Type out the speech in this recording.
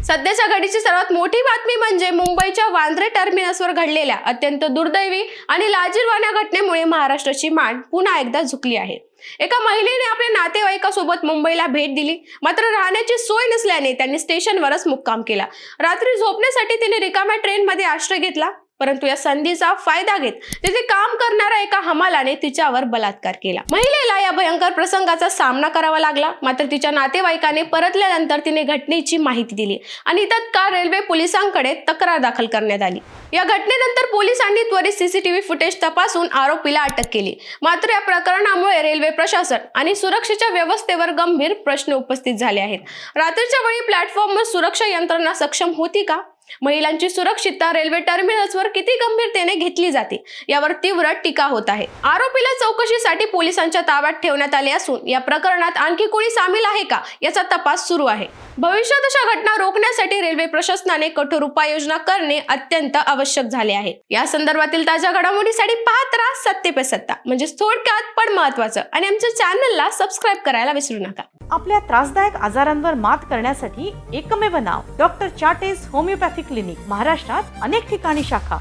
सध्याच्या घडीची सर्वात मोठी बातमी म्हणजे मुंबईच्या वांद्रे टर्मिनसवर घडलेल्या अत्यंत दुर्दैवी आणि लाजिरवाण्या घटनेमुळे महाराष्ट्राची मान पुन्हा एकदा झुकली आहे। एका महिलेने आपल्या नातेवाईकासोबत मुंबईला भेट दिली, मात्र राहण्याची सोय नसल्याने त्यांनी स्टेशनवरच मुक्काम केला। रात्री झोपण्यासाठी तिने रिकाम्या ट्रेनमध्ये आश्रय घेतला, परंतु या संधीचा फायदा घेत तिथे काम करणाऱ्या एका हमालाने तिच्यावर बलात्कार केला। महिलेला या भयंकर प्रसंगाचा सामना करावा लागला, मात्र तिच्या नातेवाईकाने परतल्यानंतर तिने घटनेची माहिती दिली आणि तत्काळ रेल्वे पोलिसांकडे तक्रार दाखल करण्यात आली। या घटनेनंतर पोलिसांनी त्वरित सीसीटीव्ही फुटेज तपासून आरोपीला अटक केली, मात्र या प्रकरणामुळे रेल्वे प्रशासन आणि सुरक्षेच्या व्यवस्थेवर गंभीर प्रश्न उपस्थित झाले आहेत। रात्रीच्या वेळी प्लॅटफॉर्मवर सुरक्षा यंत्रणा सक्षम होती का? महिलांची सुरक्षितता रेल्वे टर्मिनसवर किती गंभीरतेने घेतली जाते यावर तीव्र टीका होत आहे। आरोपीला चौकशीसाठी पोलिसांच्या ताब्यात ठेवण्यात आले असून या प्रकरणात आणखी कोणी सामील आहे का याचा तपास सुरू आहे। भविष्यात अशा घटना रोखण्यासाठी रेल्वे प्रशासनाने कठोर उपाययोजना करणे अत्यंत आवश्यक झाले आहे। या संदर्भातील ताज्या घडामोडीसाठी पाहत राहा सत्य पे सत्ता, म्हणजे थोडक्यात पण महत्त्वाचं, आणि आमच्या चॅनलला सबस्क्राईब करायला विसरू नका। आपल्या त्रासदायक आजारांवर मात करण्यासाठी एकमेव नाव डॉक्टर चाटेज होमिओपॅथी क्लिनिक। महाराष्ट्रात अनेक ठिकाणी शाखा,